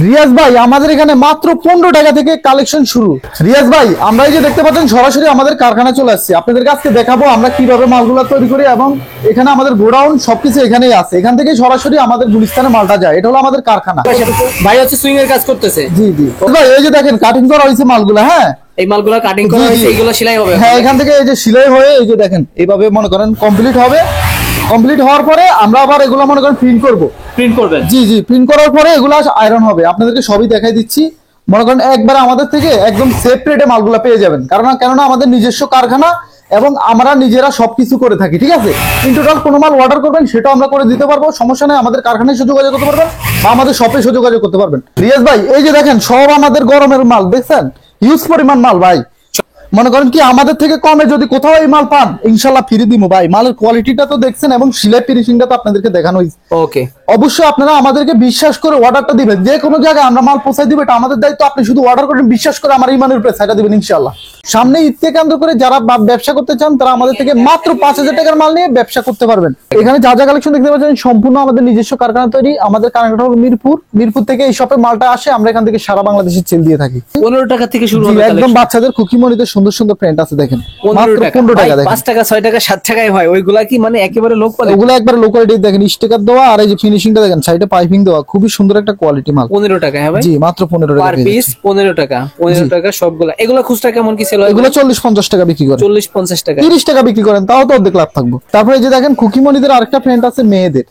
রিয়াজ ভাই আমাদের এখানে মাত্র 15 টাকা থেকে কালেকশন শুরু। রিয়াজ ভাই আমরা এই যে দেখতে পাচ্ছেন সরাসরি আমাদের কারখানায় চলে আসছি, আপনাদের কাছে দেখাবো আমরা কিভাবে মালগুলো তৈরি করি এবং এখানে আমাদের গোডাউন সবকিছু এখানেই আছে। এখান থেকে সরাসরি আমাদের গুলিস্তানে মালটা যায়, এটা হলো আমাদের কারখানা। ভাই হচ্ছে সুইং এর কাজ করতেছে। জি জি ভাই এই যে দেখেন কাটিং করা হয়েছে মালগুলো। হ্যাঁ এই মালগুলো কাটিং করা হয়েছে, এইগুলো সেলাই হবে। হ্যাঁ এখান থেকে এই যে সেলাই হয়ে এই যে দেখেন এইভাবে মনে করেন কমপ্লিট হবে। কমপ্লিট হওয়ার পরে আমরা আবার এগুলো মনে করেন প্রিন্ট করবো। প্রিন্ট করবেন? জি জি প্রিন্ট করার পরে এগুলো আয়রন হবে। আপনাদেরকে সবই দেখাই দিচ্ছি। মনে করেন একবার আমাদের থেকে একদম সেফ রেটে মালগুলো পেয়ে যাবেন, কেননা আমাদের নিজস্ব কারখানা এবং আমরা নিজেরা সবকিছু করে থাকি। ঠিক আছে, ইন টোটাল কোনো মাল অর্ডার করবেন সেটাও আমরা করে দিতে পারবো, সমস্যা নেই। আমাদের কারখানায় এসে যোগাযোগ করতে পারবেন বা আমাদের শপে এসে যোগাযোগ করতে পারবেন। রিয়াজ ভাই এই যে দেখেন সব আমাদের গরমের মাল, দেখছেন হিউজ পরিমাণ মাল ভাই। মনে করেন কি আমাদের থেকে কমে যদি কোথাও এই মাল পান ইনশাল্লাহ ফিরে দিব ভাই। মালের কোয়ালিটিটা তো দেখছেন এবং সিলাই ফিনিশিংটা তো আপনাদেরকে দেখানো হয়েছে। ওকে, অবশ্যই আপনারা আমাদেরকে বিশ্বাস করে অর্ডারটা দিবেন। যে কোনো জায়গায় আমরা মাল পৌঁছাই দিব, এটা আমাদের দায়িত্ব। আপনি শুধু অর্ডার করেন, বিশ্বাস করে আমার ইমানের উপরে সাইটা দিবেন ইনশাআল্লাহ। সামনে ঈদকে কেন্দ্র করে যারা ব্যবসা করতে চান তারা আমাদের থেকে মাত্র 5,000 টাকার মাল নিয়ে ব্যবসা করতে পারবেন। এখানে যা যা কালেকশন দেখতে পাচ্ছেন সম্পূর্ণ আমাদের নিজস্ব কারখানা তৈরি। আমাদের কারখানাটা হলো মিরপুর থেকে এই শপে মালটা আসে, আমরা এখান থেকে সারা বাংলাদেশে সেল দিয়ে থাকি। 15 টাকা থেকে শুরু হবে একদম বাচ্চাদের কুকিমনিতে সুন্দর সুন্দর প্রিন্ট আছে দেখেন, মাত্র 15 টাকা। দেখেন 5 টাকা 6 টাকা 7 টাকায় হয়। ওইগুলা কি মানে একেবারে লো কোয়ালিটি? ওগুলো একবারে লো কোয়ালিটি দেখেন, স্টিকার দেওয়া আর এই যে ফিনিশিংটা দেখেন, সাইডে পাইপিং দেওয়া, খুবই সুন্দর একটা কোয়ালিটি মাল। 15 টাকা? হ্যাঁ ভাই, জি মাত্র 15 টাকা পার পিস 15 টাকা। 15 টাকা সবগুলা। এগুলা খুচরা কেমন কি সেল হয়? এগুলো 40-50 টাকা বিক্রি করে। 40-50 টাকা, 30 টাকা বিক্রি করেন, তাও তো অর্ধেক লাভ থাকবো। তারপরে এই যে দেখেন কুকিমনিদের আরেকটা প্রিন্ট আছে মেয়েদের।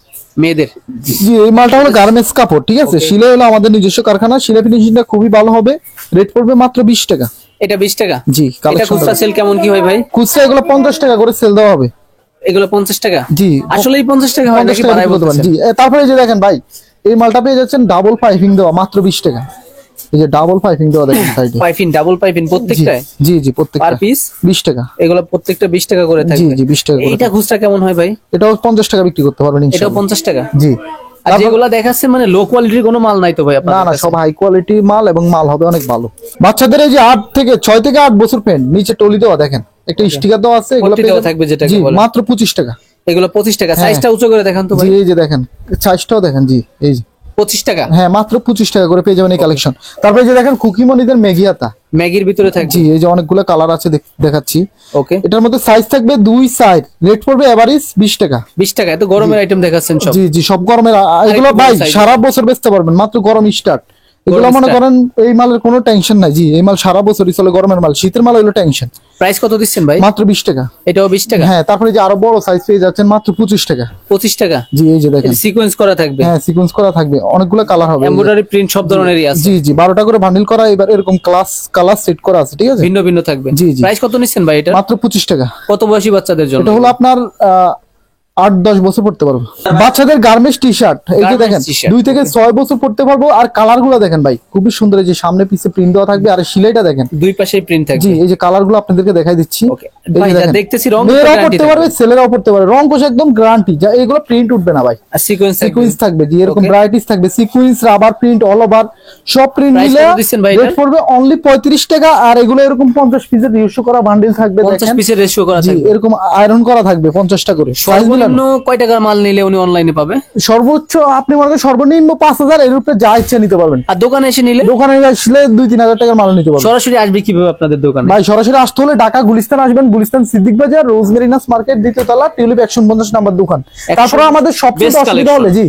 জি এই মালটা হলো গার্মেন্টস কাপড়। ঠিক আছে, সিলাই হলো আমাদের নিজস্ব কারখানা, সিলাই ফিনিশিংটা খুবই ভালো হবে। রেট পড়বে মাত্র 20 টাকা। এটা 20 টাকা? জি। এটা খুচরা সেল কেমন কি হয় ভাই? খুচরা এগুলো 50 টাকা করে সেল দেওয়া হবে। এগুলো 50 টাকা? জি আসলেই 50 টাকা হয় নাকি বাড়াই বলতেছেন? জি। তারপরে এই যে দেখেন ভাই এই মালটা পেয়ে যাচ্ছেন ডাবল পাইপিং দেওয়া মাত্র 20 টাকা। এই যে ডাবল পাইপিং দেওয়া দেখেন সাইডে। পাইপিং, ডাবল পাইপিং প্রত্যেকটায়? জি জি প্রত্যেকটা। পার পিস 20 টাকা। এগুলো প্রত্যেকটা 20 টাকা করে থাকবে? জি জি 20 টাকা করে। এটা খুচরা কেমন হয় ভাই? এটাও 50 টাকা বিক্রি করতে পারবেন এটাও ইনশাআল্লাহ। 50 টাকা? জি। আর যেগুলা দেখাচ্ছে মানে লো কোয়ালিটির কোনো মাল নাই তো ভাই আপনাদের না না, কাছে? সব হাই কোয়ালিটি মাল এবং মাল হবে অনেক ভালো। বাচ্চাদের এই যে 6 থেকে 8 বছর প্যান্ট, নিচে টলি দেওয়া দেখেন, একটা স্টিকার দেওয়া আছে, এগুলো পট্টি দেওয়া থাকবে যেটাকে জি বলে। মাত্র 25 টাকা। এগুলো 25 টাকা। সাইজটা উঁচু করে দেখান তো ভাই। জি এই যে দেখেন সাইজটাও দেখেন। জি এই যে 25 টাকা? হ্যাঁ মাত্র 25 টাকা করে পেয়ে যাবেন এই কালেকশন। তারপরে এই যে দেখেন কুকিমনিদের ম্যাগি হাতা। ম্যাগির ভিতরে থাকবে? জি এই যে অনেকগুলো কালার আছে দেখাচ্ছি। ওকে, এটার মধ্যে সাইজ থাকবে 2 সাইজ। রেট পড়বে এভারেজ 20 টাকা। 20 টাকা? এত গরমের আইটেম দেখাচ্ছেন সব? জি জি সব গরমের। এগুলো আরেকটু ভাই বড় size সারা বছর বেচতে পারবেন, মাত্র গরম স্টার্ট। এগুলো মনে করেন এই মালের কোনো টেনশন নাই। জি এই মাল সারা বছরই চলে, গরমের মাল। শীতের মাল এগুলো টেনশন। প্রাইস কত দিচ্ছেন ভাই? মাত্র 20 টাকা। এটাও 20 টাকা? হ্যাঁ তারপরে যে আরো বড় সাইজ পেয়ে যাচ্ছেন মাত্র 25 টাকা। 25 টাকা? জি এই যে দেখেন সিকোয়েন্স করা থাকবে? হ্যাঁ সিকোয়েন্স করা থাকবে, অনেকগুলো কালার হবে। এমব্রয়ডারি প্রিন্ট সব ধরনেরই আছে? জি জি 12টা করে বান্ডিল করা, এবার এরকম কালার সেট করা আছে। ঠিক আছে, ভিন্ন ভিন্ন থাকবে? জি জি। প্রাইস কত নিচ্ছেন ভাই এটা? মাত্র 25 টাকা। কত বয়সী বাচ্চাদের জন্য? এটা হলো আপনার 8-10 বছর পড়তে পারবো। বাচ্চাদের গার্মেন্টস টি শার্ট এই যে দেখেন 2 থেকে 6 বছর পড়তে পারবো। আর কালার গুলো দেখেন ভাই খুবই সুন্দর। এই যে সামনে পিছে প্রিন্ট দেওয়া থাকবে আর সিলাইটা দেখেন দুই পাশেই প্রিন্ট থাকবে? জি এই যে কালার গুলো আপনাদেরকে দেখাই দিচ্ছি। ওকে ভাই, যা দেখতেছি রং মেয়েরাও পড়তে পারবে, ছেলেরাও পড়তে পারবে। রং কোশ একদম গ্যারান্টি, যা এগুলো প্রিন্ট উঠবে না ভাই। আর সিকোয়েন্স থাকবে জি এরকম ব্রাইটিস থাকবে, sequence, rubber print, all over সব প্রিন্ট মিলে রেট পড়বে অনলি 35 টাকা। আর এগুলো এরকম 50 পিসের রিউজ করা বান্ডিল থাকবে। 50 পিসের রেশিও করা থাকবে? এরকম আয়রন করা থাকবে 50 টাকা করে। সর্বনিম্ন কয় টাকার মাল নিলে উনি অনলাইনে পাবে? সর্বোচ্চ আপনি মনে করেন সর্বনিম্ন 5,000, এর উপরে যা ইচ্ছা নিতে পারবেন। আর দোকানে এসে নিলে? দোকানে আসলে 2-3 হাজার টাকার মাল নিতে পারবেন। সরাসরি আসবে কিভাবে আপনাদের দোকানে? ভাই সরাসরি আসতে হলে ঢাকা গুলিস্তান আসবেন, গুলিস্তান সিদ্দিক বাজার, রোজমেরিনাস মার্কেট, দ্বিতীয় তলা, টিউলিপ 150 নাম্বার দোকান। তারপরে আমাদের সবচেয়ে অসুবিধা হলে জি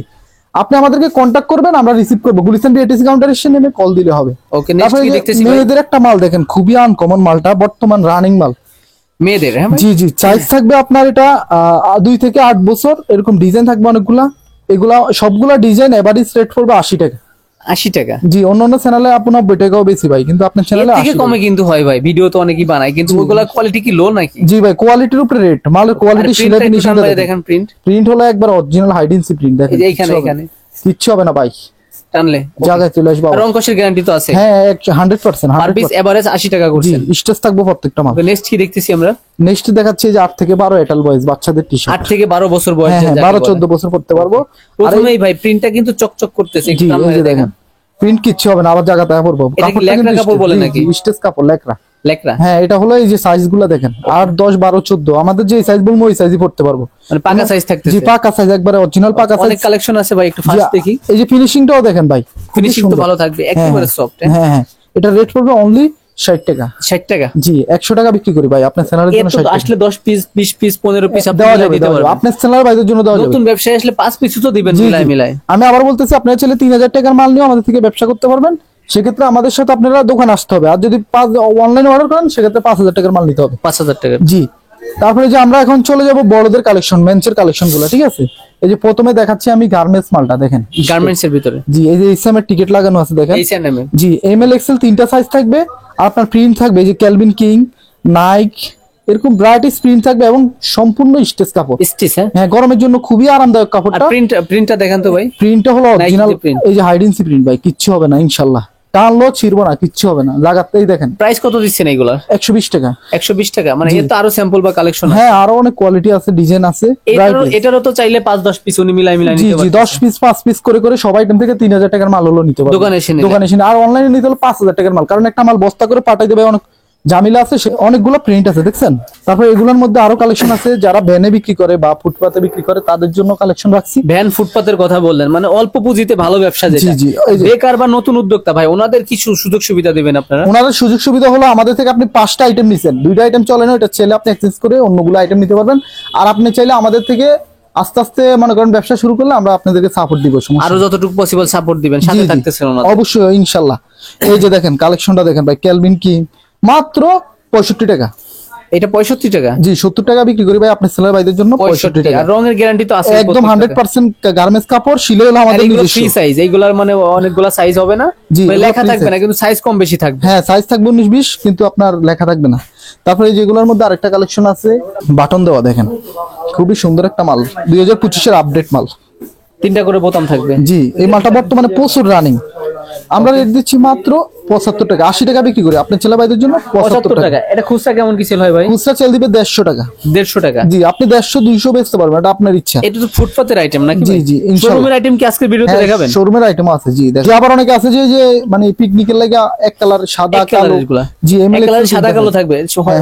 আপনি আমাদেরকে কন্টাক্ট করবেন, আমরা রিসিভ করব। গুলিস্তান বিএটিসি কাউন্টারে এসে নেমে কল দিলে হবে। ওকে, নেক্সট কি দেখতেছি ভাই? মেয়েদের একটা মাল দেখেন, খুবই আনকমন মালটা, বর্তমান রানিং মাল মেয়েদের। হ্যাঁ জি জি সাইজ থাকবে আপনার এটা 2 থেকে 8 বছর। এরকম ডিজাইন থাকবে অনেকগুলা। এগুলা সবগুলা ডিজাইন এভারেজ রেট পড়বে 80 টাকা। 80 টাকা? জি অন্যান্য চ্যানেলে আপনি 90 টাকাও বেশি ভাই, কিন্তু আপনার চ্যানেলে 80 টাকা কমে কিন্তু হয় ভাই। ভিডিও তো অনেকেই বানায়, কিন্তু ওগুলা কোয়ালিটি কি লো নাকি? জি ভাই কোয়ালিটির উপরে রেট। মালের কোয়ালিটি সিলাই ফিনিশিং দেখেন। প্রিন্ট হলো একবার অরিজিনাল হাইডেন্সি প্রিন্ট দেখেন। এখানে কিচ্ছু হবে না ভাই, টানলে জায়গায় চলে আসবে। রং কষের গ্যারান্টি তো আছে? হ্যাঁ 100%। পার পিস এভারেজ 80 টাকা করছেন? জি স্টেজ থাকবে প্রত্যেকটা মাল। নেক্সট কি দেখতেছি আমরা? নেক্সট দেখাচ্ছি যে 8 থেকে 12 এটাল বয়স বাচ্চাদের টি শার্ট। 8 থেকে 12 বছর বয়স? হ্যাঁ 12-14 বছর পড়তে পারবো। প্রথমেই ভাই প্রিন্টটা কিন্তু চকচক করতেছে। জি এই যে দেখেন প্রিন্ট কিচ্ছু হবে না, আবার জায়গাতে পড়বো। কাপড়টা লেকরা কাপড় বলে নাকি? স্টেজ কাপড় লেকরা। লেকরা হ্যাঁ এটা হলো এই যে সাইজ গুলা দেখেন 8 10 12 14 আমাদের যে সাইজ বলবো ওই সাইজই পড়তে পারবো, মানে পাকা সাইজ থাকতেছে। জি পাকা সাইজ একবারে অরিজিনাল পাকা সাইজ। অনেক কালেকশন আছে ভাই, একটু ফাস্ট দেখি। এই যে ফিনিশিংটাও দেখেন ভাই, ফিনিশিং তো ভালো থাকবে, একেবারে সফট। হ্যাঁ হ্যাঁ এটা রেট পড়বে অনলি 60 টাকা। 60 টাকা? জি 100 টাকা বিক্রি করি ভাই আপনার চ্যানেলের জন্য। 60 টাকা আসলে 10 পিস 20 পিস 15 পিস আপনি দেওয়া যাবে, দিতে পারবেন আপনার চ্যানেলের ভাইদের জন্য দেওয়া যাবে। নতুন ব্যবসায়ী আসলে 5 পিস তো দিবেন মিলাই মিলাই। আমি আবার বলতেছি আপনারা চাইলে 3000 টাকার মাল নিয়ে আমাদের থেকে ব্যবসা করতে পারবেন, সেক্ষেত্রে আমাদের সাথে আপনারা দোকানে আসতে হবে। আর যদি অনলাইনে অর্ডার করেন সেক্ষেত্রে 5000 টাকার মাল নিতে হবে। 5000 টাকা? জি। তারপরে যে আমরা এখন চলে যাব বড়দের কালেকশন, মেন্সের কালেকশন গুলো, ঠিক আছে। এই যে প্রথমে দেখাচ্ছি আমি গার্মেন্টস মালটা দেখেন, গার্মেন্টস এর ভিতরে। জি এই যে এসএম এর টিকেট লাগানো আছে দেখেন। H&M এর? জি এমএল এক্সেল তিনটা সাইজ থাকবে, আর আপনার প্রিন্ট থাকবে এই যে ক্যালভিন কিং, নাইক, এরকম ভ্যারাইটিস প্রিন্ট থাকবে এবং সম্পূর্ণ স্টেজ কাপড়। স্টিচ? হ্যাঁ গরমের জন্য খুবই আরামদায়ক আর কাপড়টা। প্রিন্টটা দেখেন তো ভাই। প্রিন্টটা হলো অরিজিনাল, print। এই যে হাইডেন্সি প্রিন্ট ভাই, কিচ্ছু হবে না ইনশাআল্লাহ, টানলো ছিড়বো না, কিচ্ছু হবে না, লাগাতেই দেখেন। প্রাইস কত দিচ্ছেন এইগুলা? 120 টাকা। 120 টাকা? মানে এর তো আরো স্যাম্পল বা কালেকশন আছে? হ্যাঁ আরো অনেক কোয়ালিটি আছে, ডিজাইন আছে। এটারও তো চাইলে 5-10 পিস উনি মিলাই মিলাই জি নিতে জি পারবেন। 10 পিস 5 পিস করে করে সব আইটেম থেকে 3000 টাকার মাল হলো নিতে পারবেন দোকানে এসে নিলে। দোকানে এসে। আর অনলাইনে নিতে হলো 5000 টাকার মাল, কারণ একটা মাল বস্তা করে পাঠাই দেবে, অনেক ঝামেলা আছে, অনেকগুলো প্রিন্ট আছে দেখছেন। তারপর এগুলোর মধ্যে আরো কালেকশন আছে, যারা ভ্যানে বিক্রি করে বা ফুটপাতে বিক্রি করে তাদের জন্য কালেকশন রাখছি। ভ্যান ফুটপাতের কথা বললেন, মানে অল্প পুঁজিতে ভালো ব্যবসা যেটা, জি, জি, এই যে। বেকার বা নতুন উদ্যোক্তা ভাই, ওনাদের কিছু সুযোগ সুবিধা দিবেন আপনারা? ওনাদের সুযোগ সুবিধা হলো আমাদের থেকে আপনি 5টা আইটেম নিছেন, 2টা আইটেম চলে না, ওটা চাইলে আপনি এক্সচেঞ্জ করে অন্যগুলো আইটেম নিতে পারবেন। আর আপনি চাইলে আমাদের থেকে আস্তে আস্তে মনে করেন ব্যবসা শুরু করলে আমরা আপনাদেরকে সাপোর্ট দিব, আরো যতটুকু পসিবল সাপোর্ট দিবেন, সাথে থাকতেছেন ওনাদের। অবশ্যই ইনশাআল্লাহ। এই যে দেখেন কালেকশনটা দেখেন ভাই, ক্যালভিন কিং মাত্র 65 টাকা। এটা 65 টাকা? জি 70 টাকা বিক্রি করি ভাই আপনার ছেলের ভাইদের জন্য। 65 টাকা। আর রঙের গ্যারান্টি তো আছে একদম 100% গার্মেন্টস কাপড়, সিলে হলো আমাদের নিজস্ব। ফ্রি সাইজ, এইগুলার মানে অনেকগুলা সাইজ হবে না, জি, মানে লেখা free থাকবে না size। কিন্তু সাইজ কম বেশি থাকবে। হ্যাঁ সাইজ থাকবে 19-20, কিন্তু আপনার লেখা থাকবে না। তারপরে যেগুলোর মধ্যে আরেকটা কালেকশন আছে, বাটন দেওয়া দেখেন, খুবই সুন্দর একটা মাল, 2025 এর আপডেট মাল। 3টা করে বোতাম থাকবে। জি এই মালটা বর্তমানে প্রচুর রানিং। আমরা রেট দিচ্ছি মাত্র 75 টাকা। 80 টাকা বিক্রি করি আপনার ছেলে ভাইদের জন্য 75 টাকা। এটা খুচরা কেমন কি সেল হয় ভাই? খুচরা সেল দিবে 150 টাকা। 150 টাকা? জি আপনি 150 200 বেচতে পারবেন, এটা আপনার ইচ্ছা। এটা তো ফুটপাতের আইটেম নাকি? জি জি ইনশাআল্লাহ। শোরুমের আইটেম কি আজকের ভিডিওতে দেখাবেন? শোরুমের আইটেম আছে, জি দেখেন। আবার অনেকে আছে যে মানে পিকনিকের লাগা এক কালার সাদা কালো। জি এক কালার সাদা কালো থাকবে,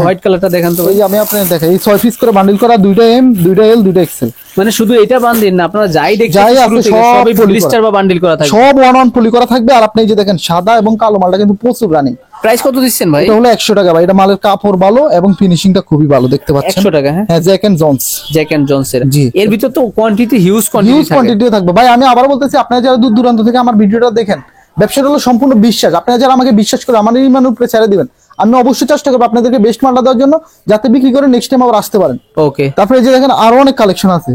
হোয়াইট কালারটা দেখান তো। এই আমি আপনাদের দেখাই, এই 6 পিস করে বান্ডিল করা, 2টা এম 2টা এল 2টা এক্সেল। মানে শুধু এটা বান্ডিল না, আপনারা যাই দেখছেন যাই আছে সবই সব ব্লিস্টার বা বান্ডিল করা থাকবে, সব ওয়ান অন পলি করা থাকবে। আর আপনি এই যে দেখেন সাদা এবং কালো মালটা কিন্তু প্রচুর রানিং। প্রাইস কত দিচ্ছেন ভাই? এটা হলো 100 টাকা ভাই। এটা মালের কাপড় ভালো এবং ফিনিশিংটা খুবই ভালো, দেখতে পাচ্ছেন। 100 টাকা? হ্যাঁ Jack and Jones. Jack and জনসের। জি। এর ভিতর তো কোয়ান্টিটি হিউজ হিউজ থাকে। কোয়ান্টিটি থাকবে ভাই। আমি আবার বলতেছি, আপনারা যারা দূর দূরান্ত থেকে আমার ভিডিওটা দেখেন, ব্যবসাটা হলো সম্পূর্ণ বিশ্বাস। আপনারা যারা আমাকে বিশ্বাস করে আমার এই মানের উপরে ছেড়ে দিবেন, আমি অবশ্যই চেষ্টা করবো আপনাদেরকে বেস্ট মালটা দেওয়ার জন্য, যাতে বিক্রি করে নেক্সট টাইম আবার আসতে পারেন। ওকে। তারপরে এই যে দেখেন আরো অনেক কালেকশন আছে,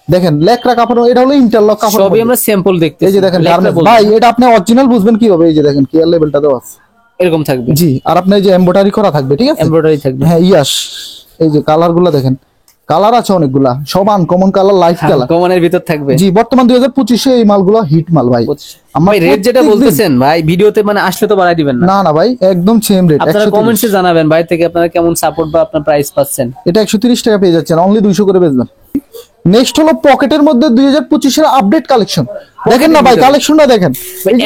দেখেন লেকরা কাপড়, এটা হলো ইন্টারলক কাপড়। সবই আমরা স্যাম্পল দেখতে। এই যে দেখেন ভাই, এটা আপনি অরিজিনাল বুঝবেন কিভাবে, এই যে দেখেন কেয়ার লেভেলটা দেওয়া আছে, এরকম থাকবে। জি। আর আপনি এই যে এমব্রয়ডারি করা থাকবে, ঠিক আছে, এমব্রয়ডারি থাকবে। হ্যাঁ ইয়াস। এই যে কালার গুলা দেখেন, কালার আছে অনেকগুলা, সব আনকমন কালার, লাইট কালার। কমনের ভিতর থাকবে। জি বর্তমান 2025 এই মালগুলো হিট মাল ভাই। আমার রেট যেটা বলতেছেন ভাই ভিডিওতে, মানে আসলে তো বাড়াই দিবেন না? না না ভাই, একদম সেম রেট। আপনারা কমেন্টসে জানাবেন ভাই থেকে আপনারা কেমন সাপোর্ট বা আপনার প্রাইস পাচ্ছেন। এটা 130 টাকা পেয়ে যাচ্ছেন, অনলি 200 করে বেচবেন। নেক্সট হলো পকেটের মধ্যে 2025 এর আপডেট কালেকশন। দেখেন না ভাই, কালেকশনটা দেখেন।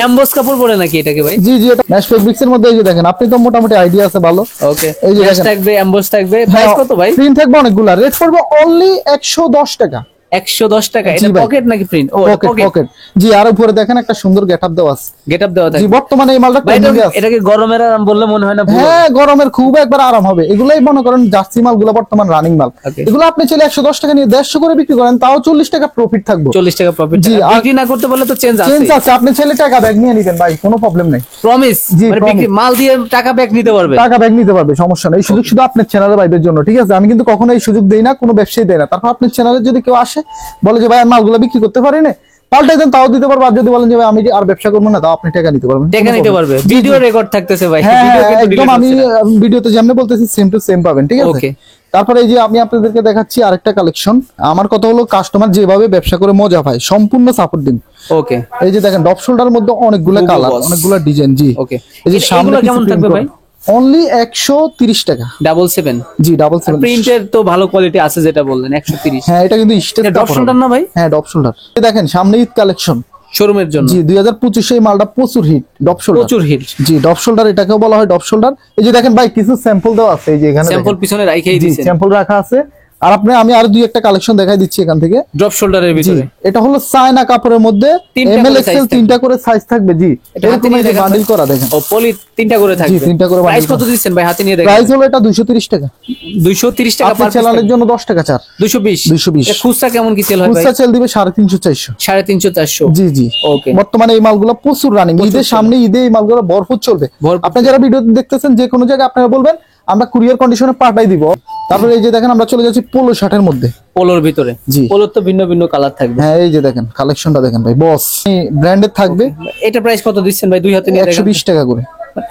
এমবস কাপড় পরে নাকি এটাকে ভাই? জি জি এটা ম্যাশ ফেব্রিক্স এর মধ্যে। এই যে দেখেন, আপনি তো মোটামুটি আইডিয়া আছে ভালো। ওকে। এই যে ম্যাশ দেখেন, থাকবে, এমবস থাকবে। প্রাইস কত ভাই? প্রিন্ট থাকবে অনেকগুলা, রেট পড়বে অনলি 110 টাকা। 110 টাকা? এটা পকেট নাকি প্রিন্ট? ও পকেট। জি আর উপরে দেখেন একটা সুন্দর গেটআপ দেওয়া আছে। গেটআপ দেওয়া থাকে। জি বর্তমানে এই মালটা ট্রেন্ডিং আছে। এটাকে গরমের আরাম বললে মনে হয় না? হ্যাঁ গরমের খুব একবার আরাম হবে। এগুলাই মনে করেন জার্সি মালগুলো বর্তমান রানিং মাল। এগুলো আপনি চাইলে 110 টাকা নিয়ে 150 করে বিক্রি করেন, তাও 40 টাকা প্রফিট থাকবে। 40 টাকা প্রফিট। জি বিক্রি না করতে পারলে তো চেঞ্জ আছে। চেঞ্জ আছে, আপনি চাইলে টাকা ব্যাগ নিয়ে নিবেন ভাই, কোনো প্রবলেম নাই। প্রমিস? জি, মানে বিক্রি মাল দিয়ে টাকা ব্যাক নিতে পারবে? টাকা ব্যাগ নিতে পারবে, সমস্যা নেই। এই সুযোগ শুধু আপনার চ্যানেলের ভাইদের জন্য, ঠিক আছে। আমি কিন্তু কখনো এই সুযোগ দেই না, কোনো ব্যবসায়ী দেয় না। তারপর আপনার চ্যানেলে যদি কেউ আসে বলে যে ভাই আর মালগুলো বিক্রি করতে পারি না, পাল্টাই দেন, তাও দিতে পারবো। আর যদি বলেন যে ভাই আমি আর ব্যবসা করবো না, তাও আপনি টাকা নিতে পারবেন। টাকা নিতে পারবে। ভিডিও রেকর্ড থাকতেছে ভাই, হ্যাঁ ভিডিও কিন্তু একদম আমি ভিডিওতে যেমন বলতেছি সেম টু সেম পাবেন, ঠিক আছে। ওকে। তারপরে এই যে আমি আপনাদেরকে দেখাচ্ছি আরেকটা কালেকশন। আমার কথা হলো, কাস্টমার যেভাবে ব্যবসা করে মজা পায় সম্পূর্ণ সাপোর্ট দিন। ওকে। এই যে দেখেন ডপ শোল্ডার মধ্যে অনেকগুলো কালার, অনেকগুলো ডিজাইন। জি ওকে। এই যে সামনে কেমন থাকবে ভাই? অনলি 130 টাকা। 77? জি 77। প্রিন্টের তো ভালো কোয়ালিটি আছে যেটা বললেন 130। হ্যাঁ এটা কিন্তু স্টেজ ডপ শোল্ডার না ভাই? হ্যাঁ ডপ শোল্ডার। দেখেন সামনে ঈদ কালেকশন, শোরুমের জন্য জি 2025 এই মালটা প্রচুর হিট ডপ শোল্ডার। প্রচুর হিট। জি ডপ শোল্ডার এটাকেও বলা হয় ডপ শোল্ডার। এই যে দেখেন ভাই কিছু স্যাম্পল দেওয়া আছে, এই যে এখানে স্যাম্পল পিছনে রাখাই দিয়েছেন। স্যাম্পল রাখা আছে। আর আমি আরো দুই একটা কালেকশন দেখাই দিচ্ছি এখান থেকে। ড্রপ শোল্ডারের জি ভিতরে এটা হলো চায়না কাপড়ের মধ্যে তিনটা এমএল করে এক্সেল size থাকবে। তিনটা করে সাইজ থাকবে। জি এটা হাতে এরকম নিয়ে এই যে দেখান বান্ডিল ভাই। করা দেখেন। ও পলি তিনটা করে থাকবে। তিনটা করে প্রাইস bundle কত দিচ্ছেন ভাই? হাতে নিয়ে দেখেন। প্রাইস হলো এটা 230 টাকা। 230 টাকা আপনার পার চ্যানেলের জন্য 10 টাকা ছাড়। 220। 220 এটা খুচরা কেমন কি সেল হয় ভাই? খুচরা সেল দিবে 350 400। 350 400। জি জি ওকে। বর্তমানে এই মালগুলো প্রচুর রানিং, ঈদের সামনে ঈদে এই মালগুলো ভরপুর চলবে। ভরপুর। আপনি যারা ভিডিও দেখতেছেন যে কোনো জায়গায় আপনারা বলবেন, আমরা কুরিয়ার কন্ডিশনে পাঠাই দিব। তারপরে এই যে দেখেন আমরা চলে যাচ্ছি পোলো শার্টের মধ্যে। পোলোর ভিতরে। জি। পোলোর তো ভিন্ন ভিন্ন কালার থাকবে। হ্যাঁ এই যে দেখেন কালেকশনটা দেখেন ভাই, বস ব্র্যান্ডের থাকবে। এটা প্রাইস কত দিচ্ছেন ভাই? দুই হাতে নিয়ে দেখেন। 120 টাকা করে।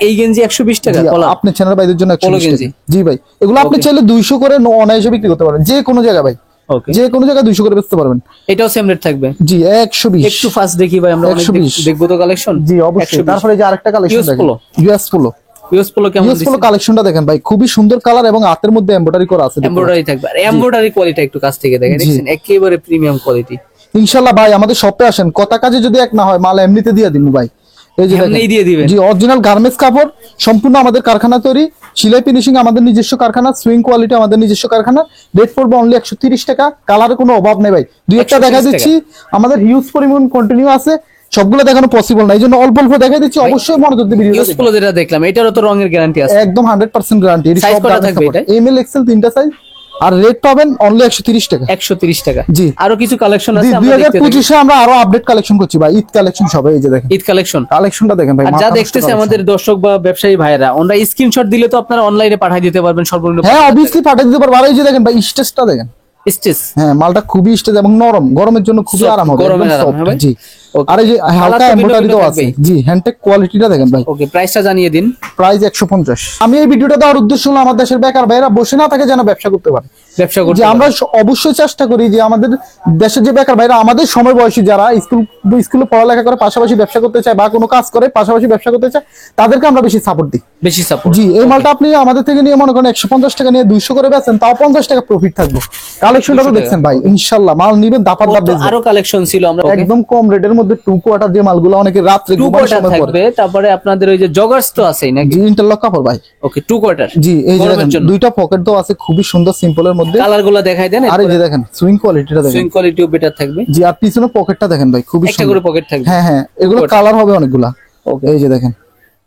এই গেঞ্জি 120 টাকা জি, কলার। আপনার চ্যানেল ভাইদের জন্য পোলো 120 গেঞ্জি। টাকা। জি ভাই এগুলো আপনি Okay. চাইলে 200 করে অনায়াসে বিক্রি করতে পারবেন যে কোনো জায়গায় ভাই, ওকে। যে কোনো জায়গায় 200 করে বেচতে পারবেন। এটাও সেম রেট থাকবে। জি 120। একটু ফাস্ট দেখি ভাই, আমরা অনেক 120 দেখবো তো কালেকশন। জি অবশ্যই। তারপরে যে আরেকটা কালেকশন US দেখেন polo. US polo. US polo কেমন ইউএস পোলো দিচ্ছেন? কালেকশনটা দেখেন ভাই, খুবই সুন্দর কালার এবং হাতের মধ্যে এমব্রয়ডারি করা আছে। এমব্রয়ডারি থাকবে। আর এমব্রয়ডারি কোয়ালিটি একটু কাছ থেকে দেখেন, জি। দেখছেন একেবারে প্রিমিয়াম কোয়ালিটি। ইনশাআল্লাহ ভাই আমাদের শপে আসেন, কথা কাজে যদি এক না হয় মাল এমনিতে দিয়ে দিন ভাই। এই যে এমনিই দিয়ে দিবেন। জি অরিজিনাল গার্মেন্টস কাপড়, সম্পূর্ণ আমাদের কারখানা তৈরি, সেলাই ফিনিশিং আমাদের নিজস্ব কারখানা, সুইং কোয়ালিটি আমাদের নিজস্ব কারখানা। রেট পড়বে অনলি 130 টাকা। কালারের কোনো অভাব নেই ভাই। দুই একটা 130 দেখা টাকা। দিচ্ছি, আমাদের হিউজ পরিমাণ কন্টিনিউ আছে, সবগুলো দেখানো পসিবল না, এই জন্য অল্প অল্প দেখা দিচ্ছি। অবশ্যই মনোযোগ দিয়ে ভিডিও ইউএস পোলো যেটা দেখলাম এটারও তো রঙের গ্যারান্টি আছে। একদম 100% গ্যারান্টি। Size কটা থাকবে এটা? এমএল এক্সেল তিনটা সাইজ। আর রেট পাবেন অনলি 130 টাকা। 130 টাকা। জি। আরো কিছু কালেকশন আছে আমরা দেখতে থাকি। 2025 আমরা আরো আপডেট কালেকশন করছি ভাই, ঈদ কালেকশন সব। এই যে দেখেন ঈদ কালেকশন। কালেকশনটা দেখেন ভাই, আর যা মাথা নষ্ট দেখতেছে collection। আমাদের দর্শক বা ব্যবসায়ী ভাইরা, ওরা স্ক্রিনশট দিলে তো আপনারা অনলাইনে পাঠিয়ে দিতে পারবেন সর্বনিম্ন। হ্যাঁ অবভিয়াসলি পাঠিয়ে দিতে পারবো। আর এই যে দেখেন ভাই স্টেজটা দেখেন। স্টেজ। হ্যাঁ মালটা খুবই স্টেজ এবং নরম, গরমের জন্য খুবই Soft, আরাম হবে। গরমের একদম আরাম, soft, হ্যাঁ ভাই? জি। Okay. আর এই যে হালকা Colour তো ভিন্ন এমব্রয়ডারি ভিন্ন দেওয়া আছে। থাকবেই। জি হ্যান্ডটেক কোয়ালিটিটা দেখেন ভাই। ওকে, প্রাইসটা জানিয়ে দিন। প্রাইস 150। আমি এই ভিডিওটা দেওয়ার উদ্দেশ্য হলো আমার দেশের বেকার ভাইরা বসে না থাকে যেন ব্যবসা করতে পারে। ব্যবসা করতে যে আমরা পারবেন। অবশ্যই চেষ্টা করি যে আমাদের দেশের যে বেকার ভাইরা, আমাদের সময় বয়সী যারা স্কুলে পড়ালেখা করে পাশাপাশি ব্যবসা করতে চায় বা কোনো কাজ করে পাশাপাশি ব্যবসা করতে চায়, তাদেরকে আমরা বেশি সাপোর্ট দিই। বেশি সাপোর্ট। জি এই মালটা আপনি আমাদের থেকে নিয়ে মনে করেন 150 টাকা নিয়ে 200 করে বেচেন, তাও 50 টাকা প্রফিট থাকবে। কালেকশনটা তো 200 দেখছেন ভাই, ইনশাআল্লাহ মাল নিবেন দাপাত দাপ বেচবেন। আরো কালেকশন ছিল আমরা। একদম কম রেটের মধ্যে 2 কোয়ার্টার যে মালগুলো অনেকে রাত্রে টু ঘুমানোর কোয়ার্টার সময় পরে। থাকবে, তারপরে আপনাদের ওই যে জগার্স তো আছেই নাকি? জি ইন্টারলক কাপড় ভাই। ওকে, টু কোয়ার্টার। জি এই যে গরমের দেখেন জন্য। দুইটা পকেট তো আছে, খুবই সুন্দর সিম্পলের মধ্যে। কালার গুলো দেখাই দেন। আর এই যে দেখেন সুইং কোয়ালিটিটা দেখেন। সুইং কোয়ালিটিও বেটার থাকবে। জি আর পিছনে পকেটটা দেখেন ভাই, খুবই একটা সুন্দর। করে পকেট থাকবে। হ্যাঁ হ্যাঁ এগুলো কালার হবে অনেকগুলা। ওকে। এই যে দেখেন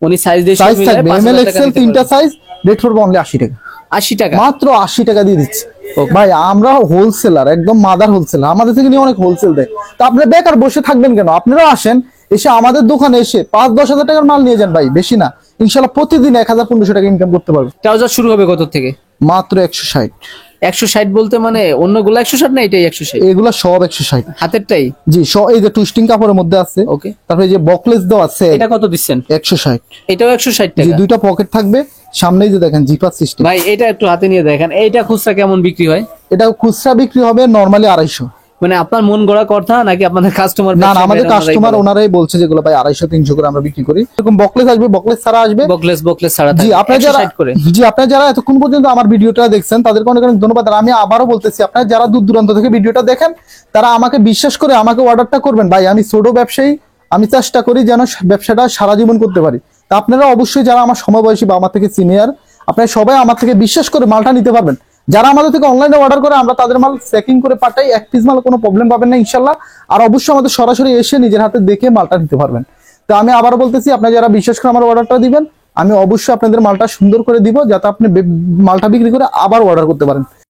উনি সাইজ দিয়ে সাইজ থাকবে এমএল এক্সেল তিনটা সাইজ। রেট পড়বে অনলি 80 টাকা। 80 টাকা। মাত্র 80 টাকা দিয়ে দিচ্ছি ভাই। আমরা হোলসেলার, একদম মাদার হোলসেলার, আমাদের থেকে নিয়ে অনেক হোলসেল দেয়। তো আপনি বেকার বসে থাকবেন কেন? আপনারাও আসেন, এসে আমাদের দোকানে এসে 5-10 হাজার টাকার মাল নিয়ে যান ভাই, বেশি না। ইনশাল্লাহ প্রতিদিন 1000-1500 টাকা ইনকাম করতে পারবে। ট্রাউজার শুরু হবে কত থেকে? মাত্র 160। 160 বলতে মানে অন্যগুলো 160 না, এটাই 160? এগুলা সব 160। হাতেরটাই? জি সব। এই যে টুইস্টিং কাপড়ের মধ্যে আছে। ওকে। তারপরে এই যে বকলেস দেওয়া আছে, এটা কত দিচ্ছেন? 160। এটাও 160 জি টাকা। দুইটা পকেট থাকবে, সামনেই যে দেখেন জিপার সিস্টেম। ভাই এটা একটু হাতে নিয়ে দেখেন, এইটা খুচরা কেমন বিক্রি হয়? এটা খুচরা বিক্রি হবে নরমালি 250। মানে আপনার মন গড়া কথা নাকি আপনাদের কাস্টমার? না না আমাদের কাস্টমার ওনারাই বলছে যেগুলো ভাই 250-300 করে আমরা বিক্রি করি। এরকম বকলেস আসবে, বকলেস ছাড়া আসবে। বকলেস ছাড়া জি থাকবে আপনারা যারা 160 করে। জি আপনারা যারা এতক্ষণ পর্যন্ত আমার ভিডিওটা দেখছেন তাদেরকে অনেক অনেক ধন্যবাদ। আর আমি আবারও বলতেছি, আপনারা যারা দূর দূরান্ত থেকে ভিডিওটা দেখেন তারা আমাকে বিশ্বাস করে আমাকে অর্ডারটা করবেন ভাই। আমি ছোট ব্যবসায়ী, আমি চেষ্টা করি যেন ব্যবসাটা সারা জীবন করতে পারি। তা আপনারা অবশ্যই যারা আমার সমবয়সী বা আমার থেকে সিনিয়র, আপনারা সবাই আমার থেকে বিশ্বাস করে মালটা নিতে পারবেন। যারা আমাদের থেকে অনলাইনে অর্ডার করে আমরা তাদের মাল চেকিং করে পাঠাই, এক পিস মাল কোনো প্রবলেম পাবেন না ইনশাল্লাহ। আর অবশ্যই আমাদের সরাসরি এসে নিজের হাতে দেখে মালটা নিতে পারবেন। তো আমি আবার বলতেছি, আপনারা যারা বিশ্বাস করে আমার অর্ডারটা দিবেন, আমি অবশ্যই আপনাদের মালটা সুন্দর করে দিব যাতে আপনি মালটা বিক্রি করে আবার অর্ডার করতে পারেন।